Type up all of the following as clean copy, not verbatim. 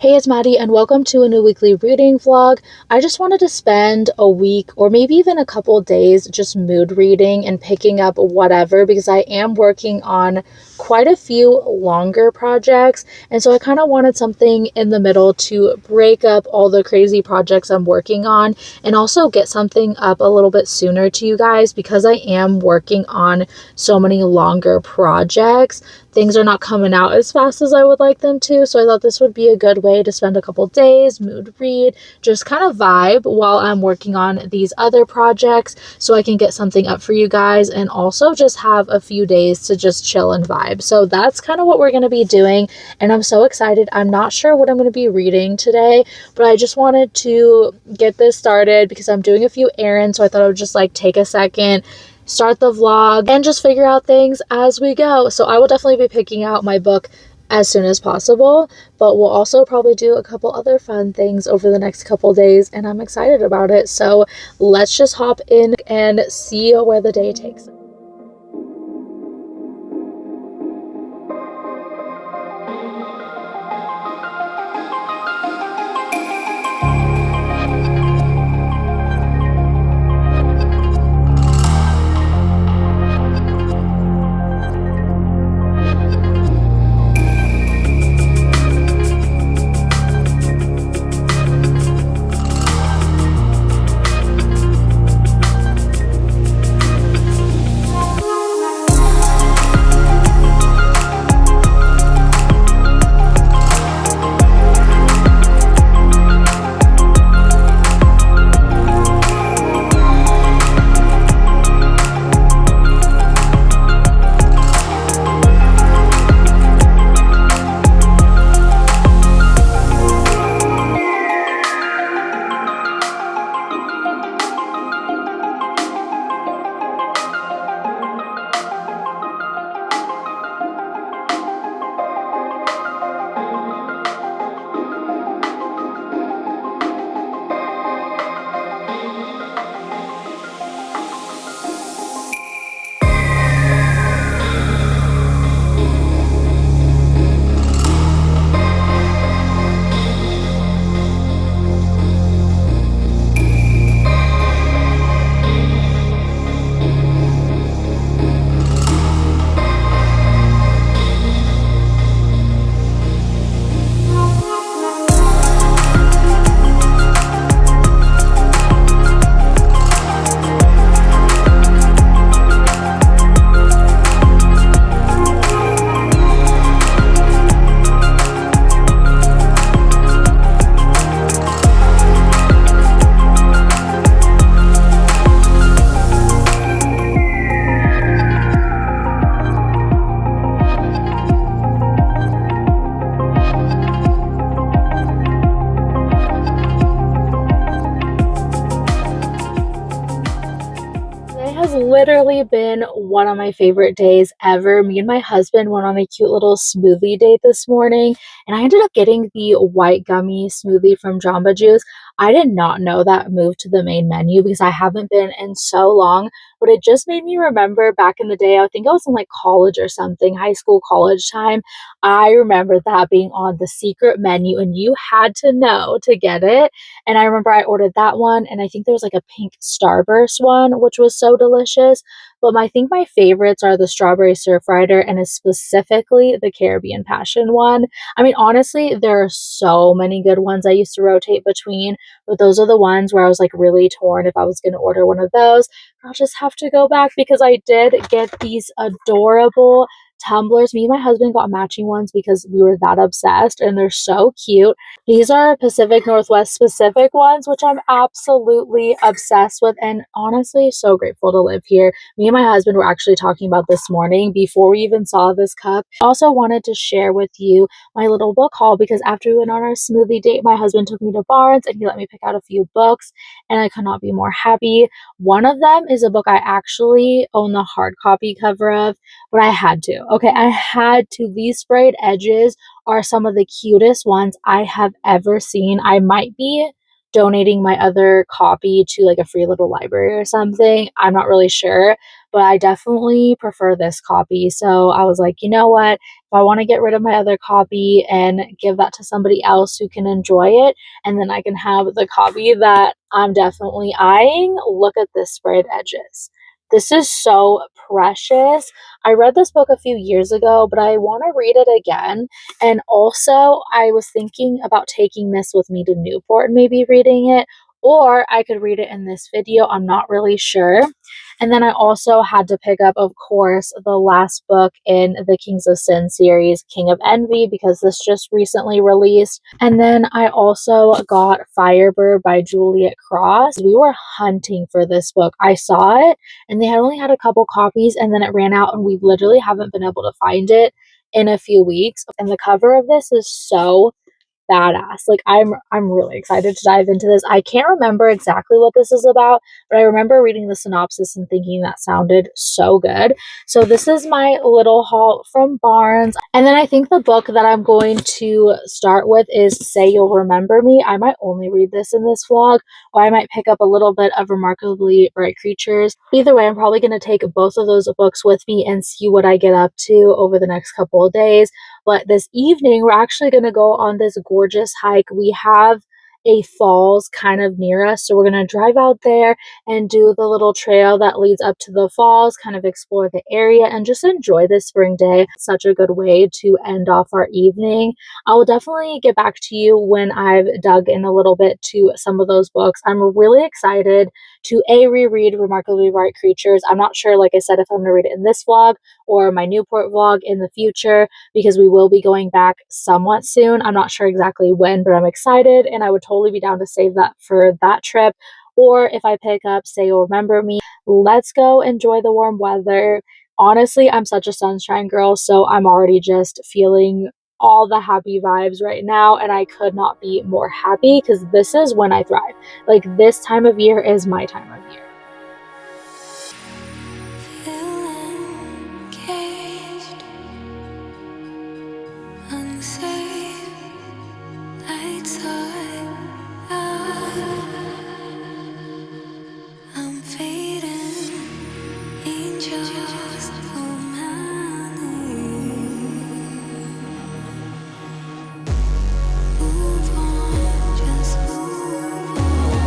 Hey, it's Maddie, and welcome to a new weekly reading vlog. I just wanted to spend a week or maybe even a couple days just mood reading and picking up whatever because I am working on quite a few longer projects. And so I kind of wanted something in the middle to break up all the crazy projects I'm working on and also get something up a little bit sooner to you guys because I am working on so many longer projects. Things are not coming out as fast as I would like them to. So I thought this would be a good way to spend a couple days, mood read, just kind of vibe while I'm working on these other projects so I can get something up for you guys and also just have a few days to just chill and vibe. So that's kind of what we're going to be doing. And I'm so excited. I'm not sure what I'm going to be reading today, but I just wanted to get this started because I'm doing a few errands. So I thought I would just take a second, start the vlog, and just figure out things as we go. So I will definitely be picking out my book as soon as possible, but we'll also probably do a couple other fun things over the next couple days, and I'm excited about it. So let's just hop in and see where the day takes us. Today has literally been one of my favorite days ever. Me and my husband went on a cute little smoothie date this morning, and I ended up getting the white gummy smoothie from Jamba Juice. I did not know that moved to the main menu because I haven't been in so long, but it just made me remember back in the day. I think I was in college or something, high school, college time. I remember that being on the secret menu, and you had to know to get it. And I remember I ordered that one, and I think there was a pink Starburst one, which was so delicious. But I think my favorites are the Strawberry Surfrider and specifically the Caribbean Passion one. I mean, honestly, there are so many good ones I used to rotate between, but those are the ones where I was really torn if I was going to order one of those. I'll just have to go back because I did get these adorable tumblers. Me and my husband got matching ones because we were that obsessed, and they're so cute. These are Pacific Northwest specific ones, which I'm absolutely obsessed with, and honestly, so grateful to live here. Me and my husband were actually talking about this morning before we even saw this cup. Also wanted to share with you my little book haul because after we went on our smoothie date, my husband took me to Barnes and he let me pick out a few books, and I could not be more happy. One of them is a book I actually own the hard copy cover of, but I had to. Okay, I had to. These sprayed edges are some of the cutest ones I have ever seen. I might be donating my other copy to a free little library or something. I'm not really sure, but I definitely prefer this copy. So I was like, you know what? If I want to get rid of my other copy and give that to somebody else who can enjoy it, and then I can have the copy that I'm definitely eyeing, look at this sprayed edges. This is so precious. I read this book a few years ago, but I want to read it again. And also, I was thinking about taking this with me to Newport and maybe reading it, or I could read it in this video. I'm not really sure. And then I also had to pick up, of course, the last book in the Kings of Sin series, King of Envy, because this just recently released. And then I also got Firebird by Juliet Cross. We were hunting for this book. I saw it and they had only had a couple copies and then it ran out and we literally haven't been able to find it in a few weeks. And the cover of this is so badass. Like I'm really excited to dive into this. I can't remember exactly what this is about, but I remember reading the synopsis and thinking that sounded so good. So this is my little haul from Barnes. And then I think the book that I'm going to start with is Say You'll Remember Me. I might only read this in this vlog, or I might pick up a little bit of Remarkably Bright Creatures. Either way, I'm probably going to take both of those books with me and see what I get up to over the next couple of days. But this evening, we're actually going to go on this gorgeous hike. We have a falls kind of near us, so we're going to drive out there and do the little trail that leads up to the falls, kind of explore the area and just enjoy this spring day. It's such a good way to end off our evening. I will definitely get back to you when I've dug in a little bit to some of those books. I'm really excited to reread Remarkably Bright Creatures. I'm not sure, like I said, if I'm going to read it in this vlog or my Newport vlog in the future, because we will be going back somewhat soon. I'm not sure exactly when, but I'm excited and I would totally be down to save that for that trip. Or if I pick up Say You'll Remember Me, let's go enjoy the warm weather. Honestly, I'm such a sunshine girl, so I'm already just feeling all the happy vibes right now, and I could not be more happy because this is when I thrive. Like, this time of year is my time of year. Feeling caged, unsafe, lights out. I'm fading, angels for move on, just move on.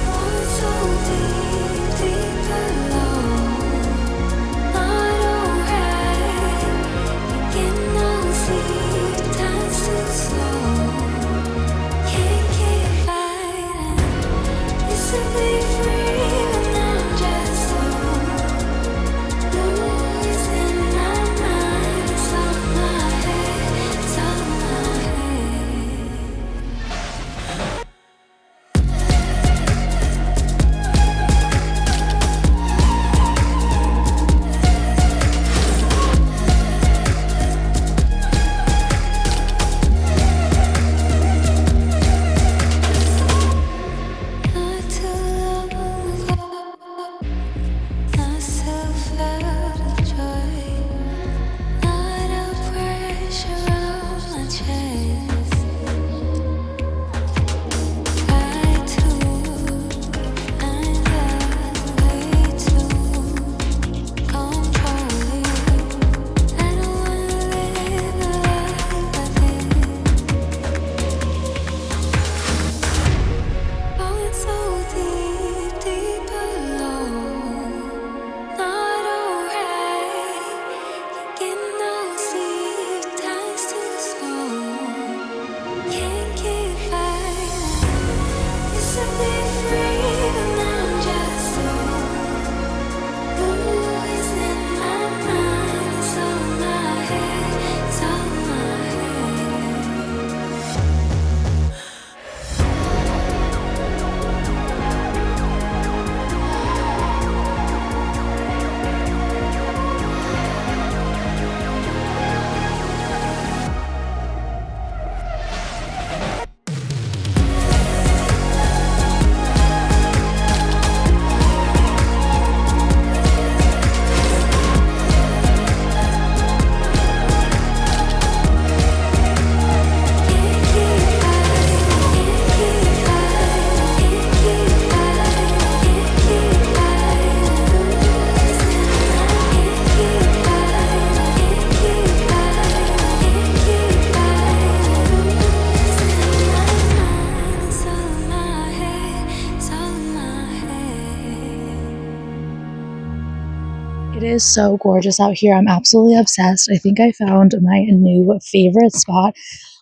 Want so deep, deep and low, not alright. Begin to see time's too slow. Can't keep fighting. Used to be free, but now I'm just so losing my mind. It's all in my head. It's all in my head. Not too long It is so gorgeous out here. I'm absolutely obsessed. I think I found my new favorite spot.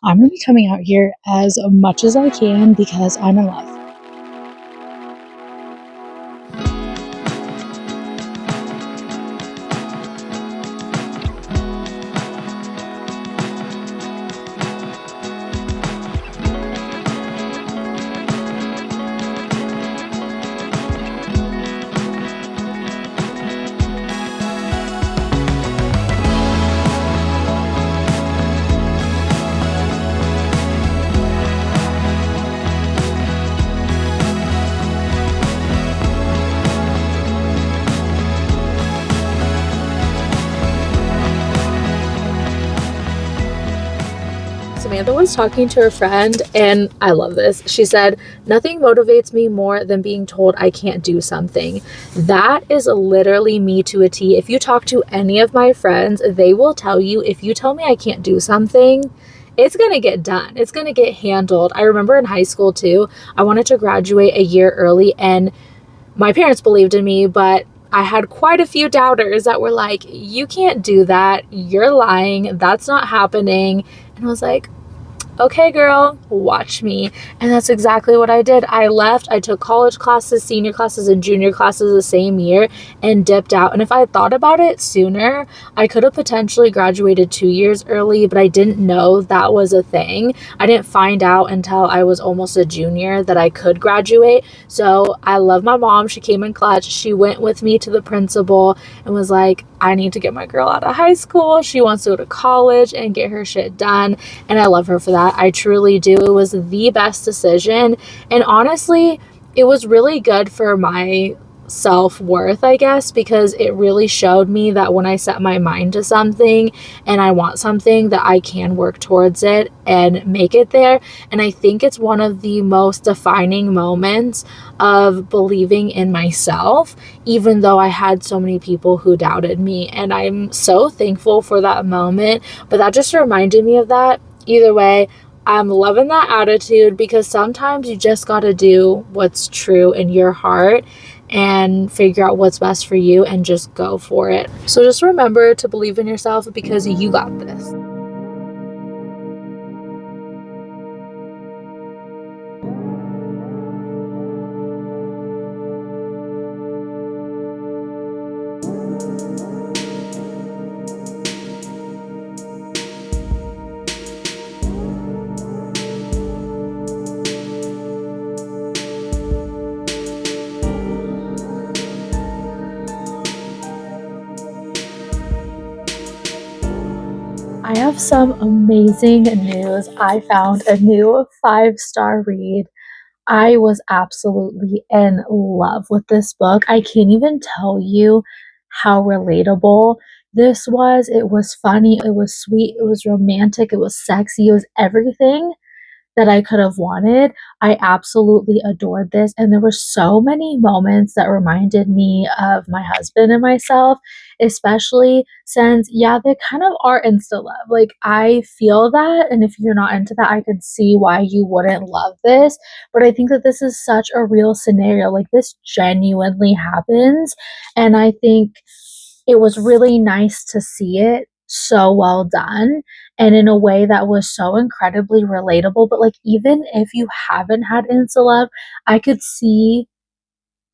I'm going to be coming out here as much as I can because I'm in love. Samantha was talking to her friend, and I love this. She said, "Nothing motivates me more than being told I can't do something." That is literally me to a T. If you talk to any of my friends, they will tell you if you tell me I can't do something, it's going to get done. It's going to get handled. I remember in high school too, I wanted to graduate a year early, and my parents believed in me, but I had quite a few doubters that were like, "You can't do that. You're lying. That's not happening." And I was like, "Okay, girl, watch me." And that's exactly what I did. I left. I took college classes, senior classes, and junior classes the same year and dipped out. And if I had thought about it sooner, I could have potentially graduated 2 years early, but I didn't know that was a thing. I didn't find out until I was almost a junior that I could graduate. So I love my mom. She came in clutch. She went with me to the principal and was like, "I need to get my girl out of high school. She wants to go to college and get her shit done." And I love her for that. I truly do. It was the best decision. And honestly, it was really good for my self-worth, I guess, because it really showed me that when I set my mind to something and I want something, that I can work towards it and make it there. And I think it's one of the most defining moments of believing in myself, even though I had so many people who doubted me. And I'm so thankful for that moment. But that just reminded me of that. Either way, I'm loving that attitude because sometimes you just got to do what's true in your heart and figure out what's best for you and just go for it. So just remember to believe in yourself because you got this. I have some amazing news. I found a new 5-star read. I was absolutely in love with this book. I can't even tell you how relatable this was. It was funny, it was sweet, it was romantic, it was sexy, it was everything that I could have wanted. I absolutely adored this, and there were so many moments that reminded me of my husband and myself, especially since, yeah, they kind of are insta love. Like, I feel that, and if you're not into that, I could see why you wouldn't love this. But I think that this is such a real scenario. Like, this genuinely happens, and I think it was really nice to see it so well done and in a way that was so incredibly relatable. But like, even if you haven't had insta love, I could see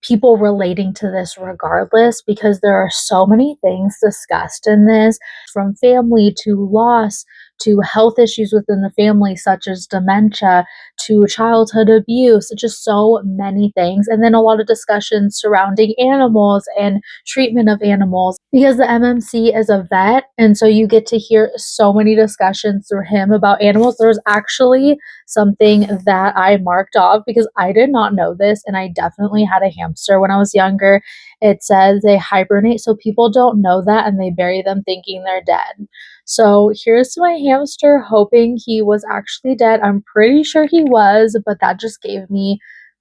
people relating to this regardless because there are so many things discussed in this, from family to loss to health issues within the family such as dementia to childhood abuse, just so many things. And then a lot of discussions surrounding animals and treatment of animals because the MMC is a vet, and so you get to hear so many discussions through him about animals. There's actually something that I marked off because I did not know this, and I definitely had a hamster when I was younger. It says they hibernate, so people don't know that and they bury them thinking they're dead. So here's to my hamster, hoping he was actually dead. I'm pretty sure he was, but that just gave me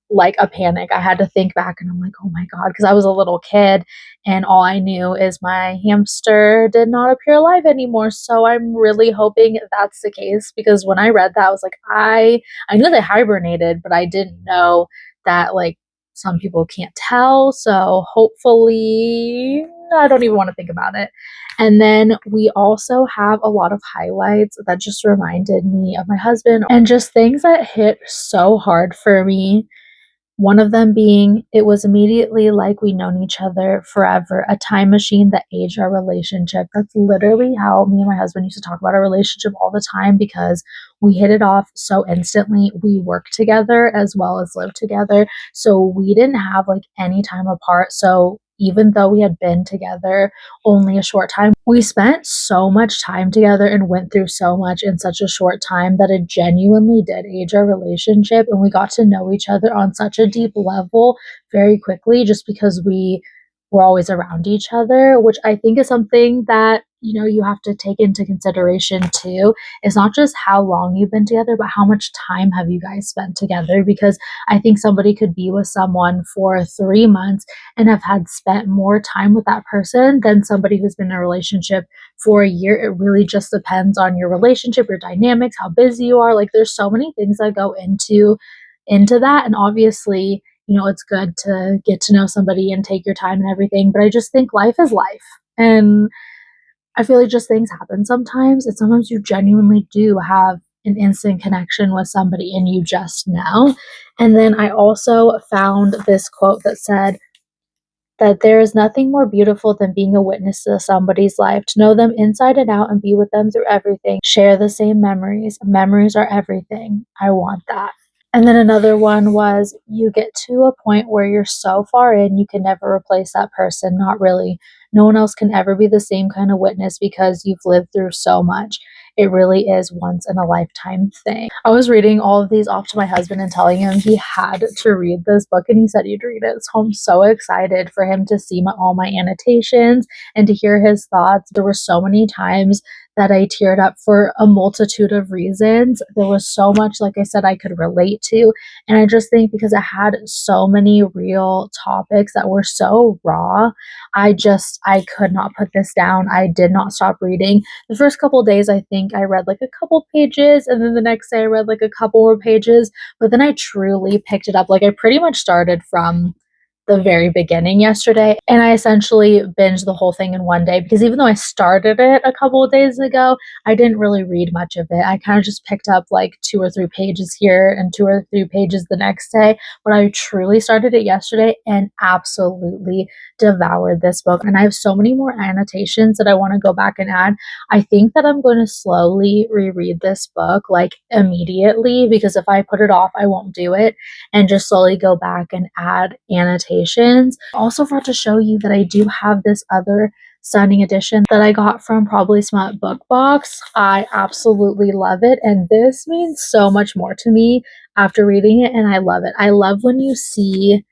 like a panic. I had to think back and I'm like, oh my God, because I was a little kid and all I knew is my hamster did not appear alive anymore. So I'm really hoping that's the case because when I read that, I was like, I knew they hibernated, but I didn't know that like some people can't tell. So hopefully I don't even want to think about it. And then we also have a lot of highlights that just reminded me of my husband and just things that hit so hard for me. One of them being, it was immediately like we known each other forever, a time machine that aged our relationship. That's literally how me and my husband used to talk about our relationship all the time because we hit it off so instantly. We worked together as well as lived together. So we didn't have like any time apart. So even though we had been together only a short time, we spent so much time together and went through so much in such a short time that it genuinely did age our relationship. And we got to know each other on such a deep level very quickly just because we were always around each other, which I think is something that, you have to take into consideration too. It's not just how long you've been together, but how much time have you guys spent together? Because I think somebody could be with someone for 3 months and have had spent more time with that person than somebody who's been in a relationship for a year. It really just depends on your relationship, your dynamics, how busy you are. Like there's so many things that go into that. And obviously, it's good to get to know somebody and take your time and everything. But I just think life is life. And I feel like just things happen sometimes. And sometimes you genuinely do have an instant connection with somebody and you just know. And then I also found this quote that said, that there is nothing more beautiful than being a witness to somebody's life, to know them inside and out and be with them through everything, share the same memories. Memories are everything. I want that. And then another one was, you get to a point where you're so far in, you can never replace that person. Not really. No one else can ever be the same kind of witness because you've lived through so much. It really is once in a lifetime thing. I was reading all of these off to my husband and telling him he had to read this book, and he said he'd read it. So I'm so excited for him to see all my annotations and to hear his thoughts. There were so many times that I teared up for a multitude of reasons. There was so much, like I said, I could relate to. And I just think because it had so many real topics that were so raw, I could not put this down. I did not stop reading. The first couple days, I think I read like a couple pages, and then the next day I read like a couple more pages. But then I truly picked it up. Like I pretty much started from the very beginning yesterday, and I essentially binged the whole thing in one day because even though I started it a couple of days ago, I didn't really read much of it. I kind of just picked up like 2 or 3 pages here and 2 or 3 pages the next day, but I truly started it yesterday and absolutely devoured this book. And I have so many more annotations that I want to go back and add. I think that I'm going to slowly reread this book like immediately, because if I put it off, I won't do it, and just slowly go back and add annotations. I also forgot to show you that I do have this other signing edition that I got from Probably Smart Book Box. I absolutely love it, and this means so much more to me after reading it, and I love it. I love when you see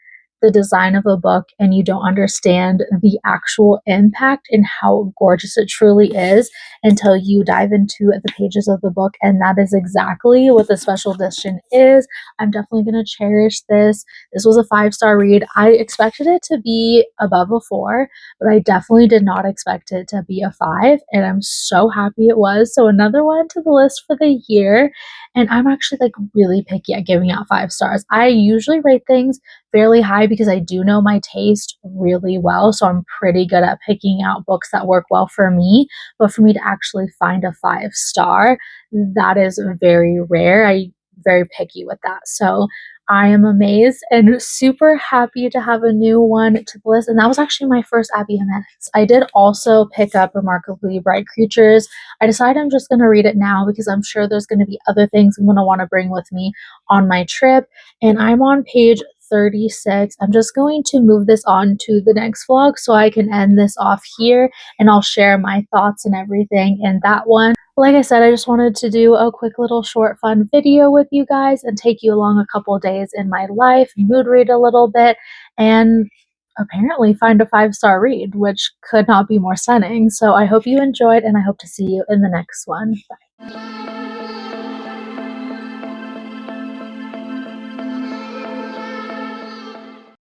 the design of a book and you don't understand the actual impact and how gorgeous it truly is until you dive into the pages of the book. And that is exactly what the special edition is. I'm definitely going to cherish this. This was a 5-star read. I expected it to be above a 4, but I definitely did not expect it to be a 5. And I'm so happy it was. So another one to the list for the year. And I'm actually like really picky at giving out 5 stars. I usually rate things fairly high because I do know my taste really well. So I'm pretty good at picking out books that work well for me. But for me to actually find a 5-star, that is very rare. I'm very picky with that. So I am amazed and super happy to have a new one to the list. And that was actually my first Abby Jimenez. I did also pick up Remarkably Bright Creatures. I decided I'm just going to read it now because I'm sure there's going to be other things I'm going to want to bring with me on my trip. And I'm on page 36. I'm just going to move this on to the next vlog so I can end this off here, and I'll share my thoughts and everything in that one. Like I said, I just wanted to do a quick little short fun video with you guys and take you along a couple days in my life, mood read a little bit, and apparently find a 5-star read, which could not be more stunning. So I hope you enjoyed, and I hope to see you in the next one. Bye.